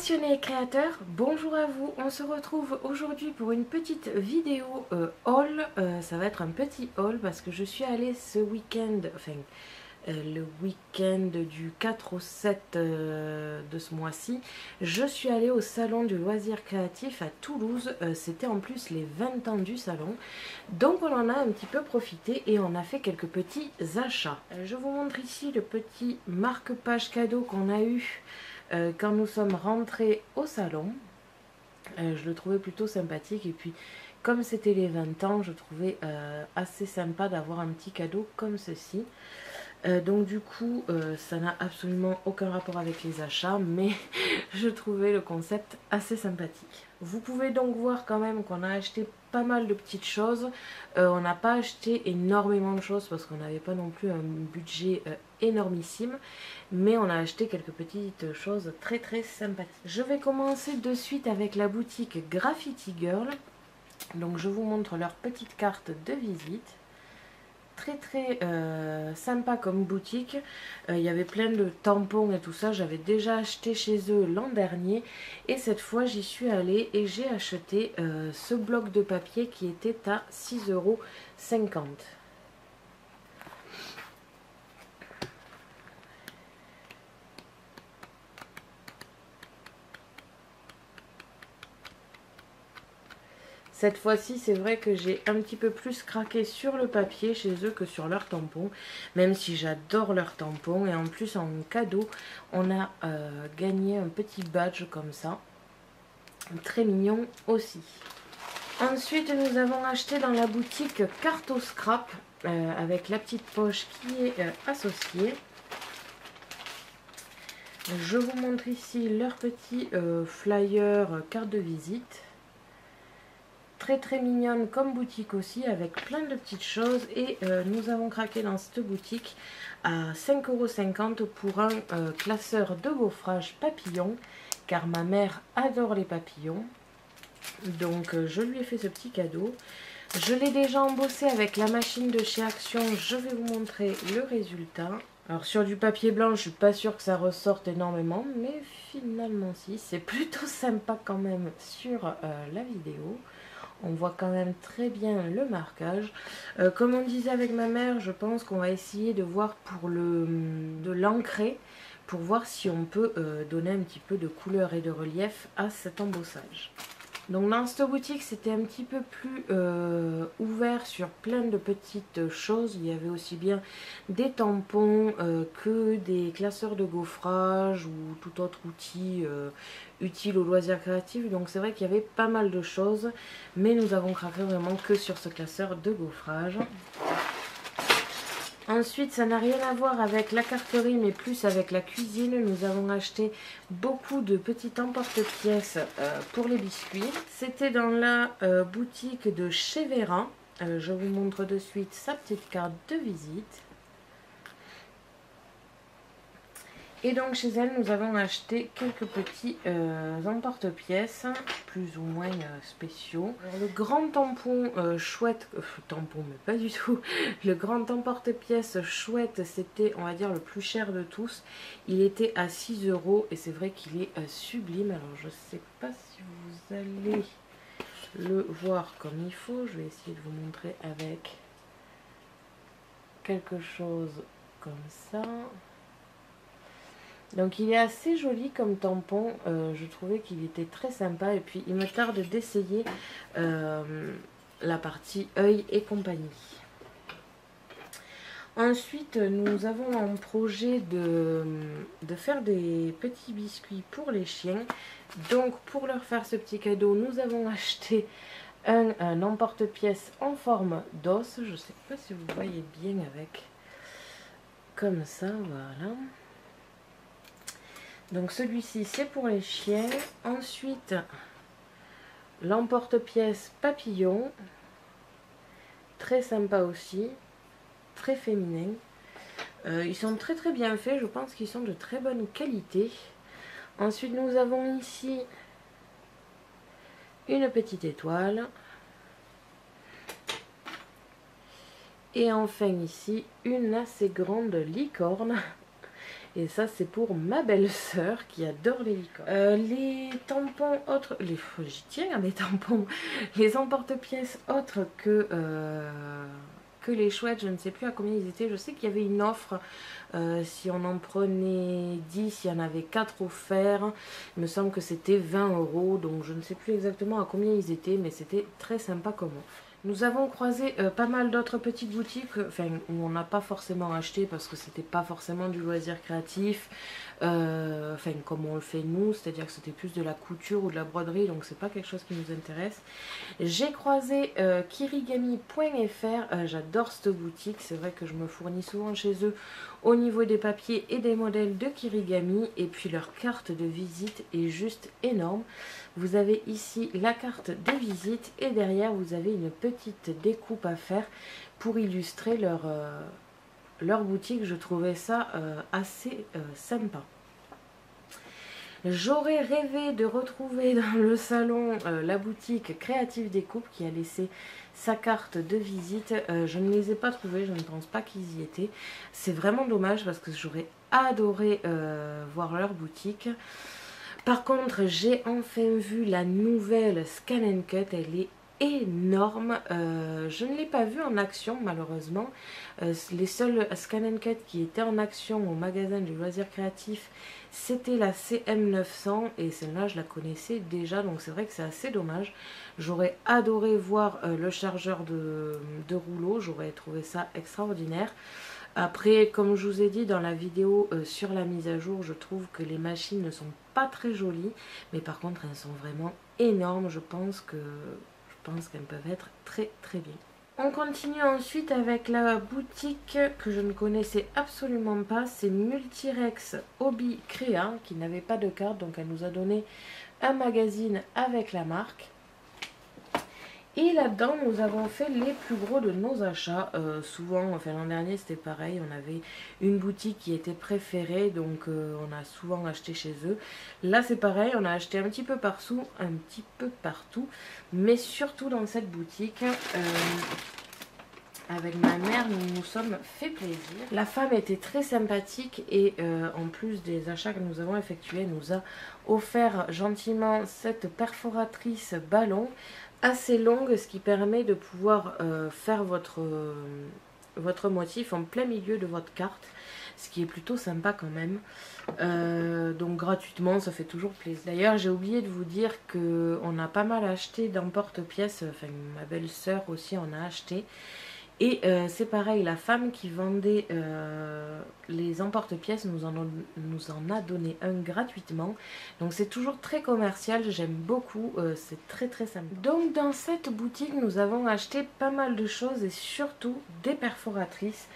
Passionnés et créateurs, bonjour à vous. On se retrouve aujourd'hui pour une petite vidéo haul. Ça va être un petit haul parce que je suis allée ce week-end, le week-end du 4 au 7 de ce mois-ci. Je suis allée au salon du loisir créatif à Toulouse. C'était en plus les 20 ans du salon. Donc on en a un petit peu profité et on a fait quelques petits achats. Je vous montre ici le petit marque-page cadeau qu'on a eu quand nous sommes rentrés au salon. Je le trouvais plutôt sympathique et puis comme c'était les 20 ans, je trouvais assez sympa d'avoir un petit cadeau comme ceci. Donc du coup, ça n'a absolument aucun rapport avec les achats, mais je trouvais le concept assez sympathique. Vous pouvez donc voir quand même qu'on a acheté pas mal de petites choses. On n'a pas acheté énormément de choses parce qu'on n'avait pas non plus un budget énormissime, mais on a acheté quelques petites choses très très sympathiques. Je vais commencer de suite avec la boutique Graffiti Girl. Donc je vous montre leur petite carte de visite. Très sympa comme boutique. Il y avait plein de tampons et tout ça. J'avais déjà acheté chez eux l'an dernier et cette fois j'y suis allée et j'ai acheté ce bloc de papier qui était à 6,50 €. Cette fois-ci, c'est vrai que j'ai un petit peu plus craqué sur le papier chez eux que sur leurs tampons, même si j'adore leurs tampons. Et en plus, en cadeau, on a gagné un petit badge comme ça, très mignon aussi. Ensuite, nous avons acheté dans la boutique Carto Scrap, avec la petite poche qui est associée. Je vous montre ici leur petit flyer carte de visite. Très mignonne comme boutique aussi, avec plein de petites choses. Et nous avons craqué dans cette boutique à 5,50 € pour un classeur de gaufrage papillon, car ma mère adore les papillons. Donc je lui ai fait ce petit cadeau. Je l'ai déjà embossé avec la machine de chez Action. Je vais vous montrer le résultat. Alors sur du papier blanc, je suis pas sûre que ça ressorte énormément, mais finalement si, c'est plutôt sympa quand même sur la vidéo. On voit quand même très bien le marquage. Comme on disait avec ma mère, je pense qu'on va essayer de voir pour de l'ancrer, pour voir si on peut donner un petit peu de couleur et de relief à cet embossage. Donc dans cette boutique, c'était un petit peu plus ouvert sur plein de petites choses. Il y avait aussi bien des tampons que des classeurs de gaufrage ou tout autre outil utile au loisir créatif. Donc c'est vrai qu'il y avait pas mal de choses, mais nous avons craqué vraiment que sur ce classeur de gaufrage. Ensuite, ça n'a rien à voir avec la carterie, mais plus avec la cuisine. Nous avons acheté beaucoup de petits emporte-pièces pour les biscuits. C'était dans la boutique de chez Vera. Je vous montre de suite sa petite carte de visite. Et donc chez elle, nous avons acheté quelques petits emporte-pièces, plus ou moins spéciaux. Alors, le grand tampon chouette, tampon mais pas du tout, le grand emporte-pièces chouette, c'était on va dire le plus cher de tous. Il était à 6 € et c'est vrai qu'il est sublime. Alors je sais pas si vous allez le voir comme il faut. Je vais essayer de vous montrer avec quelque chose comme ça. Donc il est assez joli comme tampon, je trouvais qu'il était très sympa et puis il me tarde d'essayer la partie œil et compagnie. Ensuite nous avons un projet de faire des petits biscuits pour les chiens. Donc pour leur faire ce petit cadeau, nous avons acheté un emporte-pièce en forme d'os. Je ne sais pas si vous voyez bien avec, comme ça, voilà. Donc celui-ci c'est pour les chiens. Ensuite l'emporte-pièce papillon, très sympa aussi, très féminin. Ils sont très bien faits, je pense qu'ils sont de très bonne qualité. Ensuite nous avons ici une petite étoile. Et enfin ici une assez grande licorne. Et ça c'est pour ma belle-sœur qui adore les licornes. Les tampons autres, j'y tiens à mes tampons, les emporte-pièces autres que les chouettes, je ne sais plus à combien ils étaient. Je sais qu'il y avait une offre, si on en prenait 10, il y en avait 4 offerts. Il me semble que c'était 20 €, donc je ne sais plus exactement à combien ils étaient, mais c'était très sympa comme offre. Nous avons croisé pas mal d'autres petites boutiques, où on n'a pas forcément acheté parce que c'était pas forcément du loisir créatif, comme on le fait nous, c'est-à-dire que c'était plus de la couture ou de la broderie, donc c'est pas quelque chose qui nous intéresse. J'ai croisé kirigami.fr, j'adore cette boutique, c'est vrai que je me fournis souvent chez eux au niveau des papiers et des modèles de Kirigami, et puis leur carte de visite est juste énorme. Vous avez ici la carte des visites et derrière vous avez une petite découpe à faire pour illustrer leur boutique. Je trouvais ça assez sympa. J'aurais rêvé de retrouver dans le salon la boutique Créative Découpe qui a laissé sa carte de visite. Je ne les ai pas trouvées, je ne pense pas qu'ils y étaient. C'est vraiment dommage parce que j'aurais adoré voir leur boutique. Par contre, j'ai enfin vu la nouvelle Scan & Cut, elle est énorme. Je ne l'ai pas vue en action malheureusement. Les seuls Scan & Cut qui étaient en action au magasin du loisir créatif, c'était la CM900 et celle-là je la connaissais déjà, donc c'est vrai que c'est assez dommage. J'aurais adoré voir le chargeur de rouleau, j'aurais trouvé ça extraordinaire. Après, comme je vous ai dit dans la vidéo sur la mise à jour, je trouve que les machines ne sont pas très jolies, mais par contre elles sont vraiment énormes. Je pense qu'elles peuvent être très très bien. On continue ensuite avec la boutique que je ne connaissais absolument pas, c'est Multirex Hobby Créa qui n'avait pas de carte, donc elle nous a donné un magazine avec la marque. Et là-dedans, nous avons fait les plus gros de nos achats. Souvent, l'an dernier, c'était pareil. On avait une boutique qui était préférée, donc on a souvent acheté chez eux. Là, c'est pareil, on a acheté un petit peu partout, mais surtout dans cette boutique. Avec ma mère, nous nous sommes fait plaisir. La femme était très sympathique et en plus des achats que nous avons effectués, elle nous a offert gentiment cette perforatrice ballon assez longue, ce qui permet de pouvoir faire votre motif en plein milieu de votre carte, ce qui est plutôt sympa quand même. Donc gratuitement, ça fait toujours plaisir. D'ailleurs, j'ai oublié de vous dire qu'on a pas mal acheté d'emporte-pièces, ma belle-sœur aussi en a acheté. Et c'est pareil, la femme qui vendait les emporte-pièces nous en a donné un gratuitement. Donc c'est toujours très commercial, j'aime beaucoup, c'est très très sympa. Donc dans cette boutique, nous avons acheté pas mal de choses et surtout des perforatrices.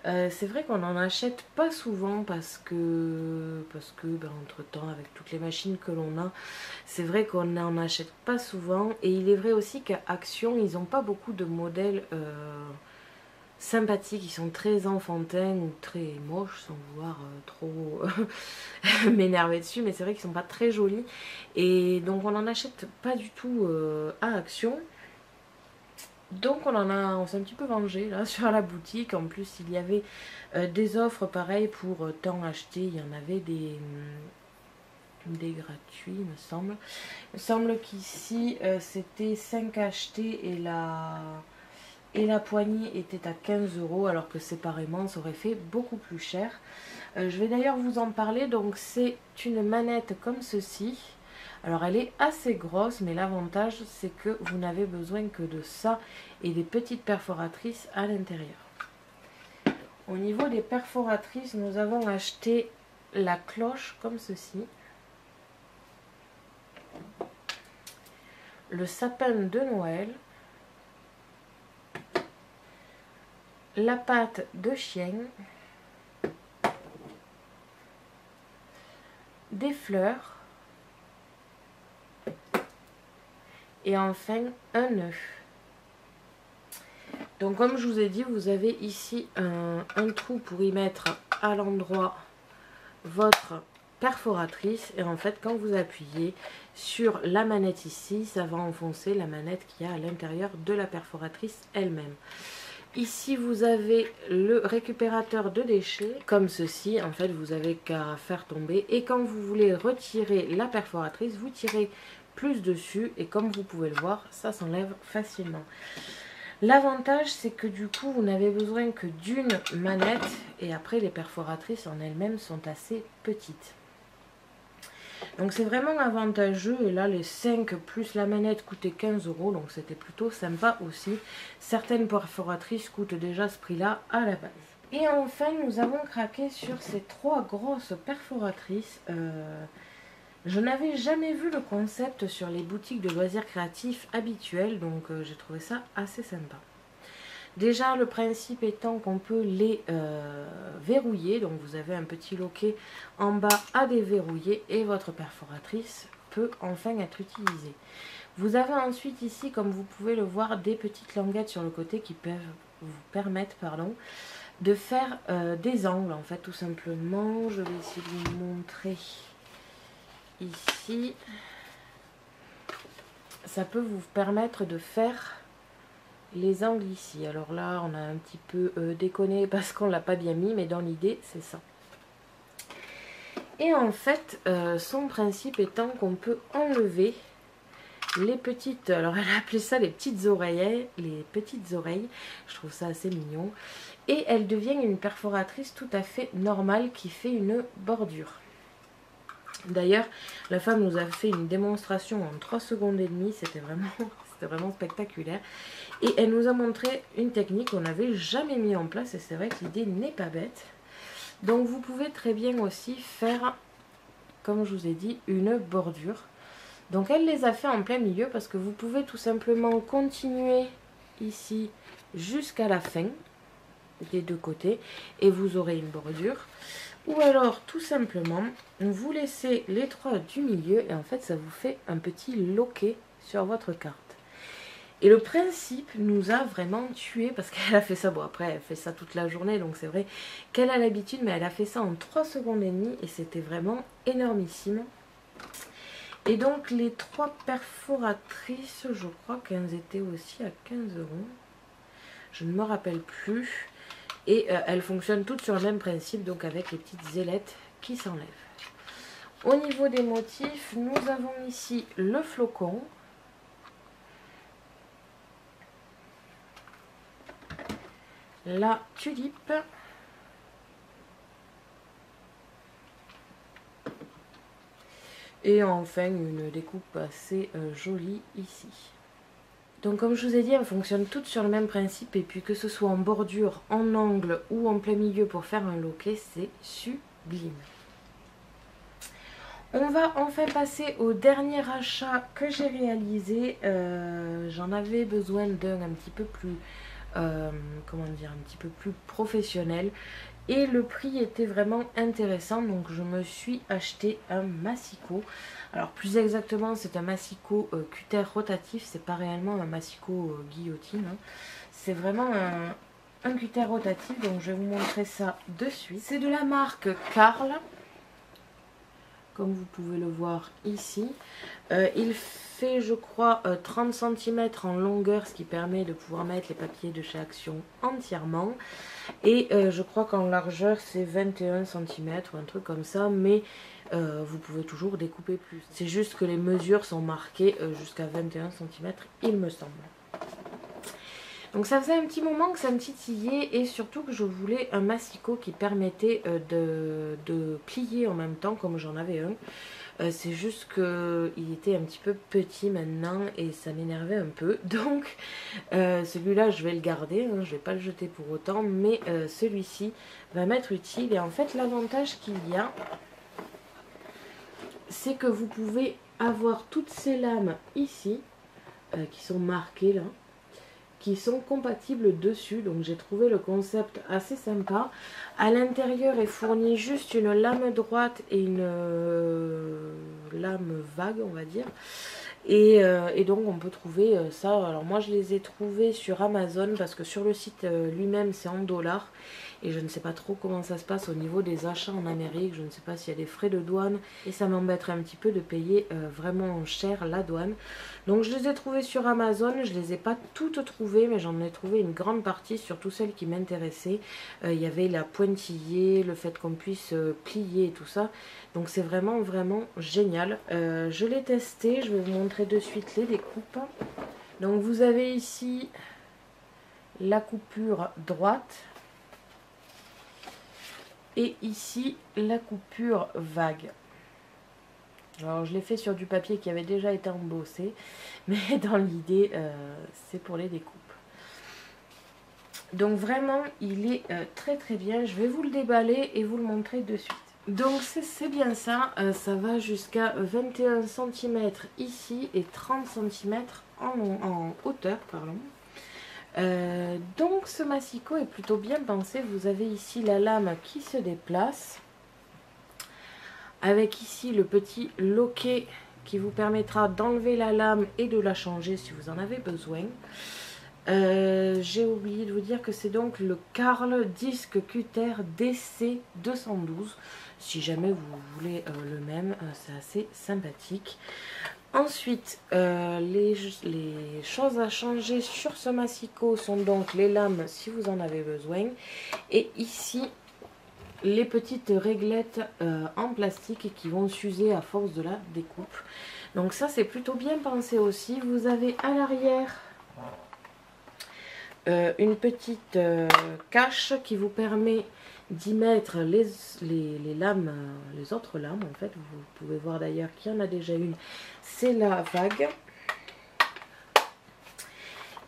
C'est vrai qu'on n'en achète pas souvent parce que entre temps avec toutes les machines que l'on a, c'est vrai qu'on n'en achète pas souvent. Et il est vrai aussi qu'à Action, ils n'ont pas beaucoup de modèles sympathiques, ils sont très enfantins ou très moches sans vouloir trop m'énerver dessus, mais c'est vrai qu'ils sont pas très jolis et donc on n'en achète pas du tout à Action. Donc on s'est un petit peu vengé là sur la boutique. En plus il y avait des offres pareilles pour temps acheté, il y en avait des gratuits il me semble. Il me semble qu'ici c'était 5 achetés et la poignée était à 15 € alors que séparément ça aurait fait beaucoup plus cher. Je vais d'ailleurs vous en parler. Donc c'est une manette comme ceci. Alors elle est assez grosse, mais l'avantage c'est que vous n'avez besoin que de ça et des petites perforatrices à l'intérieur. Au niveau des perforatrices, nous avons acheté la cloche comme ceci, le sapin de Noël, la patte de chien, des fleurs et enfin un œuf. Donc comme je vous ai dit, vous avez ici un trou pour y mettre à l'endroit votre perforatrice et en fait quand vous appuyez sur la manette ici, ça va enfoncer la manette qu'il y a à l'intérieur de la perforatrice elle-même. Ici vous avez le récupérateur de déchets, comme ceci. En fait vous avez qu'à faire tomber et quand vous voulez retirer la perforatrice, vous tirez plus dessus et comme vous pouvez le voir, ça s'enlève facilement. L'avantage c'est que du coup vous n'avez besoin que d'une manette et après les perforatrices en elles-mêmes sont assez petites. Donc c'est vraiment avantageux et là les 5 plus la manette coûtaient 15 €, donc c'était plutôt sympa aussi. Certaines perforatrices coûtent déjà ce prix là à la base. Et enfin nous avons craqué sur ces 3 grosses perforatrices. Je n'avais jamais vu le concept sur les boutiques de loisirs créatifs habituelles, donc j'ai trouvé ça assez sympa. Déjà le principe étant qu'on peut les verrouiller, donc vous avez un petit loquet en bas à déverrouiller et votre perforatrice peut enfin être utilisée. Vous avez ensuite ici, comme vous pouvez le voir, des petites languettes sur le côté qui peuvent vous permettre de faire des angles en fait tout simplement. Je vais essayer de vous montrer ici. Ça peut vous permettre de faire les angles ici. Alors là on a un petit peu déconné parce qu'on l'a pas bien mis, mais dans l'idée c'est ça. Et en fait son principe étant qu'on peut enlever les petites, alors elle a appelé ça les petites oreilles, je trouve ça assez mignon, et elle devient une perforatrice tout à fait normale qui fait une bordure. D'ailleurs la femme nous a fait une démonstration en 3 secondes et demie, c'était vraiment spectaculaire. Et elle nous a montré une technique qu'on n'avait jamais mis en place et c'est vrai que l'idée n'est pas bête. Donc vous pouvez très bien aussi faire, comme je vous ai dit, une bordure. Donc elle les a fait en plein milieu parce que vous pouvez tout simplement continuer ici jusqu'à la fin des deux côtés et vous aurez une bordure. Ou alors tout simplement vous laissez les 3 du milieu et en fait ça vous fait un petit loquet sur votre carte. Et le principe nous a vraiment tué parce qu'elle a fait ça, bon après elle fait ça toute la journée donc c'est vrai qu'elle a l'habitude, mais elle a fait ça en 3 secondes et demie et c'était vraiment énormissime. Et donc les 3 perforatrices, je crois qu'elles étaient aussi à 15 €, je ne me rappelle plus. Et elles fonctionnent toutes sur le même principe, donc avec les petites ailettes qui s'enlèvent. Au niveau des motifs, nous avons ici le flocon. La tulipe. Et enfin une découpe assez jolie ici. Donc comme je vous ai dit, elles fonctionnent toutes sur le même principe et puis que ce soit en bordure, en angle ou en plein milieu pour faire un loquet, c'est sublime. On va enfin passer au dernier achat que j'ai réalisé. J'en avais besoin d'un un petit peu plus, comment dire, un petit peu plus professionnel. Et le prix était vraiment intéressant, donc je me suis acheté un massicot. Alors plus exactement c'est un massicot cutter rotatif, c'est pas réellement un massicot guillotine, hein. C'est vraiment un cutter rotatif, donc je vais vous montrer ça de suite. C'est de la marque Karl, comme vous pouvez le voir ici. Il fait je crois 30 cm en longueur, ce qui permet de pouvoir mettre les papiers de chez Action entièrement. Et je crois qu'en largeur c'est 21 cm ou un truc comme ça, mais vous pouvez toujours découper plus. C'est juste que les mesures sont marquées jusqu'à 21 cm il me semble. Donc ça faisait un petit moment que ça me titillait et surtout que je voulais un massicot qui permettait de plier en même temps comme j'en avais un. C'est juste qu'il était un petit peu petit maintenant et ça m'énervait un peu. Donc celui-là je vais le garder, hein, je ne vais pas le jeter pour autant. Mais celui-ci va m'être utile. Et en fait l'avantage qu'il y a, c'est que vous pouvez avoir toutes ces lames ici qui sont marquées là, qui sont compatibles dessus. Donc j'ai trouvé le concept assez sympa. À l'intérieur est fournie juste une lame droite et une lame vague on va dire. Et donc on peut trouver ça. Alors moi je les ai trouvés sur Amazon parce que sur le site lui-même c'est en dollars. Et je ne sais pas trop comment ça se passe au niveau des achats en Amérique. Je ne sais pas s'il y a des frais de douane. Et ça m'embêterait un petit peu de payer vraiment cher la douane. Donc je les ai trouvés sur Amazon. Je ne les ai pas toutes trouvées, mais j'en ai trouvé une grande partie, surtout celles qui m'intéressaient. Il y avait la pointillée, le fait qu'on puisse plier et tout ça. Donc c'est vraiment génial. Je l'ai testé. Je vais vous montrer de suite les découpes. Donc vous avez ici la coupure droite. Et ici, la coupure vague. Alors, je l'ai fait sur du papier qui avait déjà été embossé. Mais dans l'idée, c'est pour les découpes. Donc, vraiment, il est très bien. Je vais vous le déballer et vous le montrer de suite. Donc, c'est bien ça. Ça va jusqu'à 21 cm ici et 30 cm en hauteur, pardon. Donc ce massicot est plutôt bien pensé. Vous avez ici la lame qui se déplace avec ici le petit loquet qui vous permettra d'enlever la lame et de la changer si vous en avez besoin. J'ai oublié de vous dire que c'est donc le Karl Disc Cutter DC 212 si jamais vous voulez le même. C'est assez sympathique. Ensuite, les choses à changer sur ce massicot sont donc les lames si vous en avez besoin. Et ici, les petites réglettes en plastique qui vont s'user à force de la découpe. Donc ça, c'est plutôt bien pensé aussi. Vous avez à l'arrière une petite cache qui vous permet d'y mettre les lames, les autres lames en fait. Vous pouvez voir d'ailleurs qu'il y en a déjà une, c'est la vague.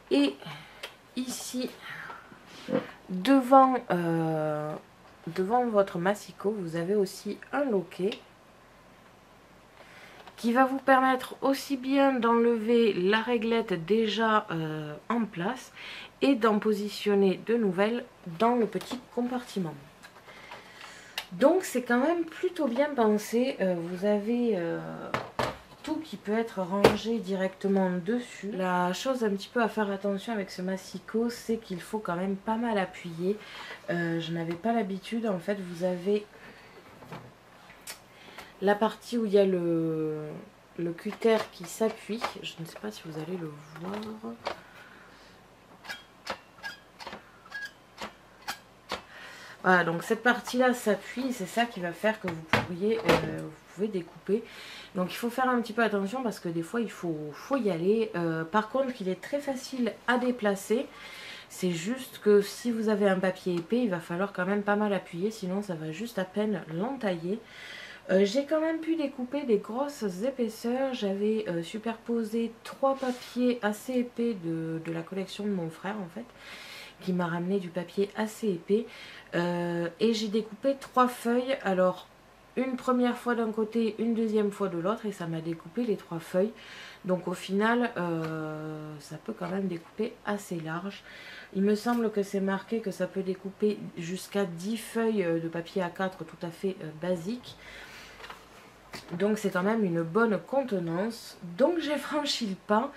Et ici, devant votre massicot, vous avez aussi un loquet qui va vous permettre aussi bien d'enlever la réglette déjà en place et d'en positionner de nouvelles dans le petit compartiment. Donc c'est quand même plutôt bien pensé. Vous avez tout qui peut être rangé directement dessus. La chose un petit peu à faire attention avec ce massicot, c'est qu'il faut quand même pas mal appuyer. Je n'avais pas l'habitude. En fait, vous avez la partie où il y a le cutter qui s'appuie. Je ne sais pas si vous allez le voir. Voilà, donc cette partie-là s'appuie, c'est ça qui va faire que vous pouvez découper. Donc il faut faire un petit peu attention parce que des fois il faut y aller. Par contre, il est très facile à déplacer. C'est juste que si vous avez un papier épais, il va falloir quand même pas mal appuyer, sinon ça va juste à peine l'entailler. J'ai quand même pu découper des grosses épaisseurs. J'avais superposé 3 papiers assez épais de la collection de mon frère en fait, qui m'a ramené du papier assez épais. Et j'ai découpé 3 feuilles. Alors une première fois d'un côté, une deuxième fois de l'autre, et ça m'a découpé les 3 feuilles. Donc au final, ça peut quand même découper assez large. Il me semble que c'est marqué que ça peut découper jusqu'à 10 feuilles de papier A4 tout à fait basique. Donc c'est quand même une bonne contenance. Donc j'ai franchi le pas.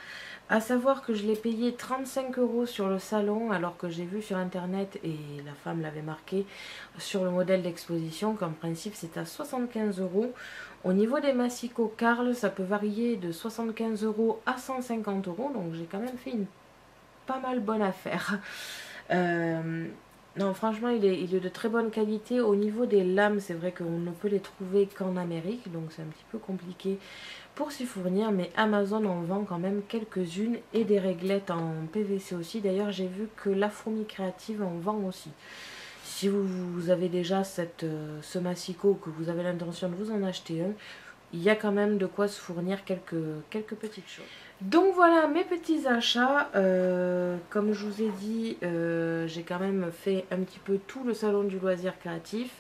À savoir que je l'ai payé 35 € sur le salon, alors que j'ai vu sur internet, et la femme l'avait marqué sur le modèle d'exposition, qu'en principe c'est à 75 €. Au niveau des massicots Karl, ça peut varier de 75 € à 150 €, donc j'ai quand même fait une pas mal bonne affaire. Non, franchement, il est de très bonne qualité. Au niveau des lames, c'est vrai qu'on ne peut les trouver qu'en Amérique, donc c'est un petit peu compliqué pour s'y fournir, mais Amazon en vend quand même quelques-unes, et des réglettes en PVC aussi. D'ailleurs, j'ai vu que La Fourmi Créative en vend aussi. Si vous avez déjà ce massicot, que vous avez l'intention de vous en acheter un, il y a quand même de quoi se fournir quelques petites choses. Donc voilà mes petits achats. Comme je vous ai dit, j'ai quand même fait un petit peu tout le salon du loisir créatif.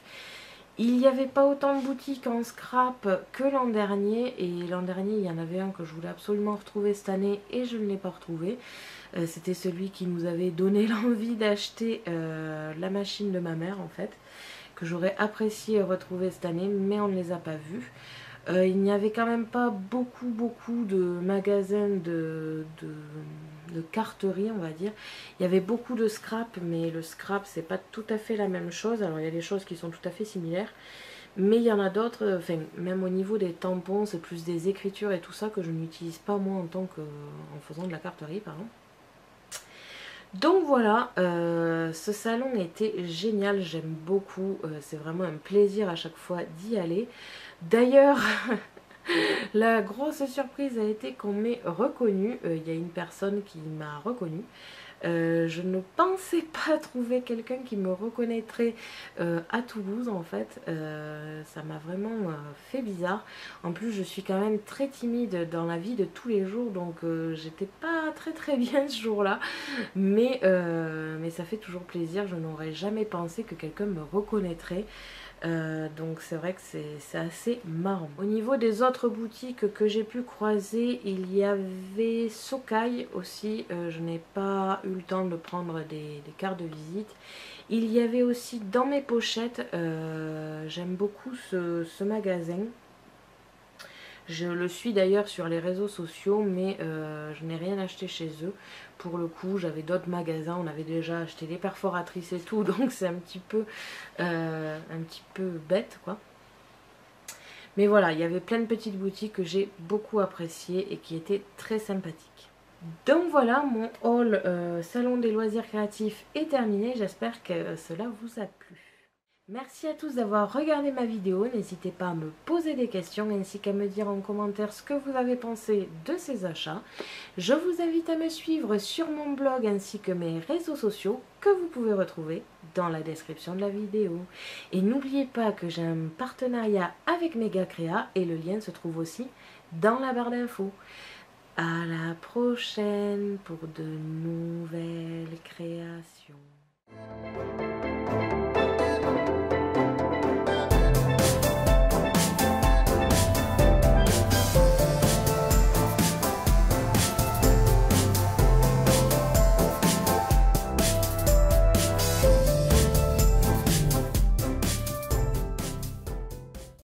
Il n'y avait pas autant de boutiques en scrap que l'an dernier, et l'an dernier il y en avait un que je voulais absolument retrouver cette année et je ne l'ai pas retrouvé. C'était celui qui nous avait donné l'envie d'acheter la machine de ma mère en fait, que j'aurais apprécié retrouver cette année, mais on ne les a pas vus. Il n'y avait quand même pas beaucoup de magasins de carterie, on va dire. Il y avait beaucoup de scrap, mais le scrap c'est pas tout à fait la même chose. Alors il y a des choses qui sont tout à fait similaires, mais il y en a d'autres, enfin même au niveau des tampons, c'est plus des écritures et tout ça que je n'utilise pas moi en faisant de la carterie, pardon. Donc voilà, ce salon était génial, j'aime beaucoup, c'est vraiment un plaisir à chaque fois d'y aller. D'ailleurs, la grosse surprise a été qu'on m'ait reconnue, il y a une personne qui m'a reconnue. Je ne pensais pas trouver quelqu'un qui me reconnaîtrait à Toulouse en fait. Ça m'a vraiment fait bizarre. En plus je suis quand même très timide dans la vie de tous les jours, donc j'étais pas très bien ce jour-là. Mais ça fait toujours plaisir, je n'aurais jamais pensé que quelqu'un me reconnaîtrait. Donc c'est vrai que c'est assez marrant. Au niveau des autres boutiques que j'ai pu croiser, il y avait Sokai aussi. Je n'ai pas eu le temps de prendre des cartes de visite. Il y avait aussi Dans mes pochettes, j'aime beaucoup ce magasin. Je le suis d'ailleurs sur les réseaux sociaux, mais je n'ai rien acheté chez eux. Pour le coup, j'avais d'autres magasins, on avait déjà acheté les perforatrices et tout, donc c'est un petit peu bête quoi. Mais voilà, il y avait plein de petites boutiques que j'ai beaucoup appréciées et qui étaient très sympathiques. Donc voilà, mon haul salon des loisirs créatifs est terminé, j'espère que cela vous a plu. Merci à tous d'avoir regardé ma vidéo, n'hésitez pas à me poser des questions ainsi qu'à me dire en commentaire ce que vous avez pensé de ces achats. Je vous invite à me suivre sur mon blog ainsi que mes réseaux sociaux que vous pouvez retrouver dans la description de la vidéo. Et n'oubliez pas que j'ai un partenariat avec Megacrea et le lien se trouve aussi dans la barre d'infos. À la prochaine pour de nouvelles créations.